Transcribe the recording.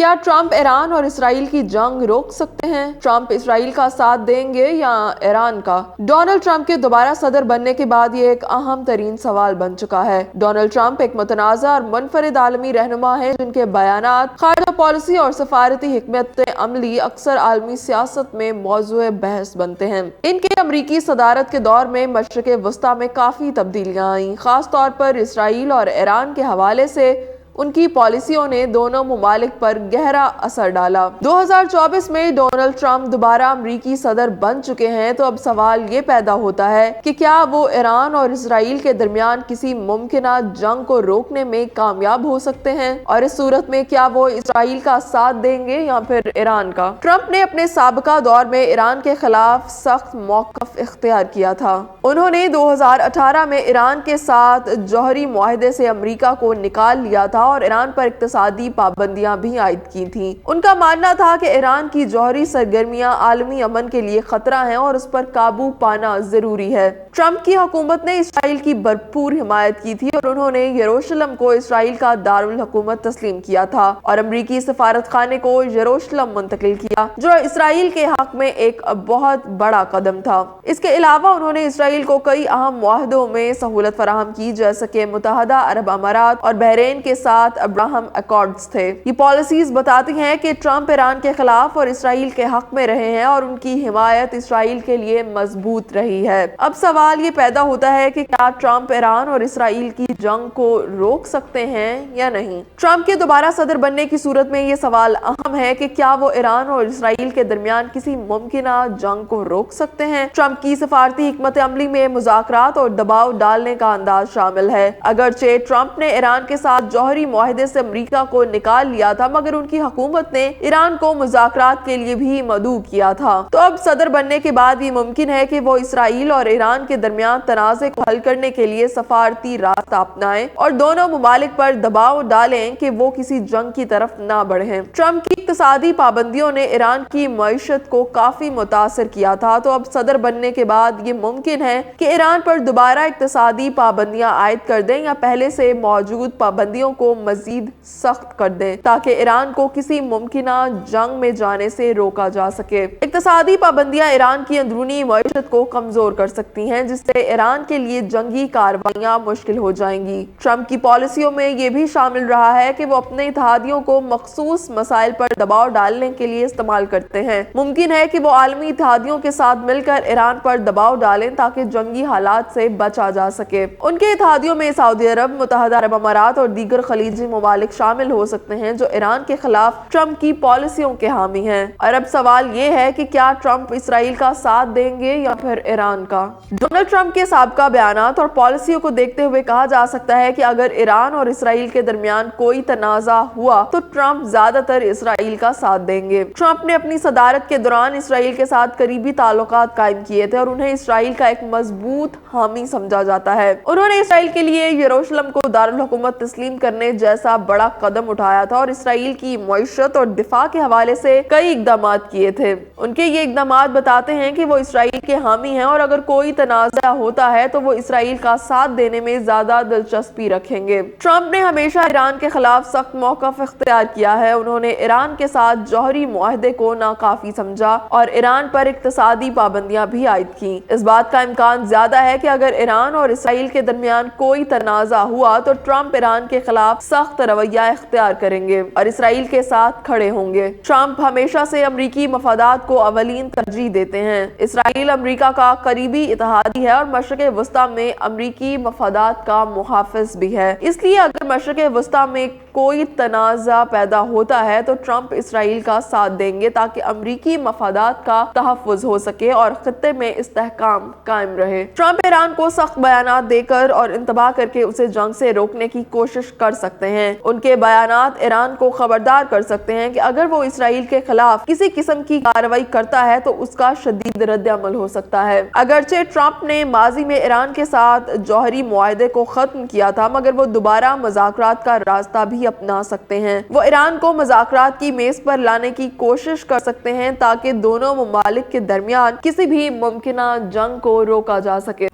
क्या Trump Iran और Israel की जंग रोक सकते हैं? ट्रंप इसराइल का साथ देंगे या ईरान का? डोनाल्ड ट्रंप के दोबारा सदर बनने के बाद ये एक अहम तरीन सवाल बन चुका है। डोनाल्ड ट्रंप एक मुतनाज़ा और मुनफरिद आलमी रहनुमा है जिनके बयानात, खारजा पॉलिसी और सफारती हिकमत अमली अक्सर आलमी सियासत में मौजूए बहस बनते हैं। इनके अमरीकी सदारत के दौर में मशरिक़ वस्ता में काफी तब्दीलियां आईं, खास तौर पर इसराइल और ईरान के हवाले से उनकी पॉलिसियों ने दोनों मुमालिक पर गहरा असर डाला। 2024 में डोनाल्ड ट्रंप दोबारा अमरीकी सदर बन चुके हैं, तो अब सवाल ये पैदा होता है कि क्या वो ईरान और इसराइल के दरमियान किसी मुमकिना जंग को रोकने में कामयाब हो सकते हैं, और इस सूरत में क्या वो इसराइल का साथ देंगे या फिर ईरान का? ट्रंप ने अपने साबिका दौर में ईरान के खिलाफ सख्त मौक़िफ़ इख्तियार किया था। उन्होंने 2018 में ईरान के साथ जौहरी मुआहदे से अमरीका को निकाल लिया था और ईरान पर इक्तसादी पाबंदियां भी आयद की थीं। उनका मानना था कि ईरान की जौहरी सरगर्मियां आलमी अमन के लिए खतरा हैं और उस पर काबू पाना जरूरी है। ट्रंप की हुकूमत ने इसराइल की भरपूर हिमायत की थी और उन्होंने यरूशलेम को इसराइल का दारुल हुकूमत तस्लीम किया था और अमरीकी सफारत खाने को यरूशलेम मुंतकिल किया, जो इसराइल के हक में एक बहुत बड़ा कदम था। इसके अलावा उन्होंने इसराइल को कई अहम मुआहदों में सहूलत फराहम की, जैसे कि मुत्तहदा अरब अमारात और बहरीन के साथ अब्राहम अकॉर्ड्स थे। ये पॉलिसीज बताती हैं कि ट्रंप ईरान के खिलाफ और इसराइल के हक में रहे हैं और उनकी हिमायत इसराइल के लिए मजबूत रही है। अब सवाल ये पैदा होता है कि क्या ट्रंप ईरान और इसराइल की जंग को रोक सकते हैं या नहीं? ट्रंप के दोबारा सदर बनने की सूरत में ये सवाल अहम है कि क्या वो ईरान और इसराइल के दरमियान किसी मुमकिना जंग को रोक सकते हैं। ट्रंप की सफारती हिकमत अमली में मुज़ाकरात और दबाव डालने का अंदाज शामिल है। अगरचे ट्रंप ने ईरान के साथ जौहरी मुआहदे से अमरीका को निकाल लिया था, मगर उनकी हुकूमत ने ईरान को मुज़ाकरात के लिए भी मदऊ किया था। तो अब सदर बनने के बाद ये मुमकिन है कि वो इसराइल और ईरान के दरमियान तनाज़े को हल करने के लिए सफारती रास्ता अपनाएं और दोनों मुमालिक पर दबाव डालें कि वो किसी जंग की तरफ ना बढ़ें। ट्रंप की इक्तसादी पाबंदियों ने ईरान की मईशत को काफी मुतासिर किया था, तो अब सदर बनने के बाद ये मुमकिन है कि ईरान पर दोबारा इक्तसादी पाबंदियां आयद कर दें या पहले से मौजूद पाबंदियों को मजीद सख्त कर दें, ताकि ईरान को किसी मुमकिना जंग में जाने से रोका जा सके। इक्तसादी पाबंदियां ईरान की अंदरूनी मईशत को कमजोर कर सकती हैं, जिससे ईरान के लिए जंगी कार्रवाइयां मुश्किल हो जाएंगी। ट्रंप की पॉलिसियों में ये भी शामिल रहा है कि वो अपने इत्तेहादियों को मखसूस मसाइल पर दबाव डालने के लिए इस्तेमाल करते हैं। मुमकिन है कि वो आलमी इत्तेहादियों के साथ मिलकर ईरान पर दबाव डालें ताकि जंगी हालात से बचा जा सके। उनके इत्तेहादियों में सऊदी अरब, मुत्तहदा अरब अमारात और दीगर खलीजी मुमालिक शामिल हो सकते हैं जो ईरान के खिलाफ ट्रंप की पॉलिसियों के हामी हैं। और अब सवाल ये है कि क्या ट्रंप इसराइल का साथ देंगे या फिर ईरान का? डोनाल्ड ट्रंप के साबिका बयानात और पॉलिसियों को देखते हुए कहा जा सकता है कि अगर ईरान और इसराइल के दरमियान कोई तनाज़ा हुआ तो ट्रंप ज्यादातर इसराइल का साथ देंगे। ट्रंप ने अपनी सदारत के दौरान इसराइल के साथ करीबी ताल्लुकात कायम किए थे और उन्हें इसराइल का एक मजबूत हामी समझा जाता है। उन्होंने इसराइल के लिए यरूशलेम को दारुल हुकूमत तस्लीम करने जैसा बड़ा कदम उठाया था और इसराइल की मईशत और दिफा के हवाले से कई इकदाम किए थे। उनके ये इकदाम बताते हैं कि वो इसराइल के हामी हैं और अगर कोई तनाज़ा होता है तो वो इसराइल का साथ देने में ज्यादा दिलचस्पी रखेंगे। ट्रंप ने हमेशा ईरान के खिलाफ सख्त मौक़िफ़ इख्तियार किया है। उन्होंने ईरान के साथ जौहरी मुआहदे को नाकाफी समझा और ईरान पर इक्तसादी पाबंदियां भी आयद की। इस बात का इम्कान ज्यादा है कि अगर ईरान और इसराइल के दरमियान कोई तनाज़ा हुआ तो ट्रंप ईरान के खिलाफ सख्त रवैया इख्तियार करेंगे और इसराइल के साथ खड़े होंगे। ट्रंप हमेशा से अमरीकी मफादात को अवलीन तरजीह देते हैं। इसराइल अमरीका का करीबी इत्तेहादी है और मशरिक़ वस्ता में अमरीकी मफादात का मुहाफ़िज़ भी है। इसलिए अगर मशरिक़ वस्ता में कोई तनाज़ा पैदा होता है तो ट्रंप इसराइल का साथ देंगे ताकि अमरीकी मफादात का तहफ़्फ़ुज़ हो सके और खित्ते में इस्तेहकाम कायम रहे। ट्रंप ईरान को सख्त बयानात देकर और इंतबाह करके उसे जंग से रोकने की कोशिश कर सकते हैं। उनके बयानात ईरान को खबरदार कर सकते हैं कि अगर वो इसराइल के खिलाफ किसी किस्म की कार्रवाई करता है तो उसका शदीद रद्द-ए-अमल हो सकता है। अगरचे ट्रंप ने माजी में ईरान के साथ जौहरी मुआहदे को खत्म किया था, मगर वो दोबारा मुज़ाकरात का रास्ता भी अपना सकते हैं। वो ईरान को मुज़ाकरात की मेज पर लाने की कोशिश कर सकते हैं ताकि दोनों मुमालिक के दरमियान किसी भी मुमकिना जंग को रोका जा सके।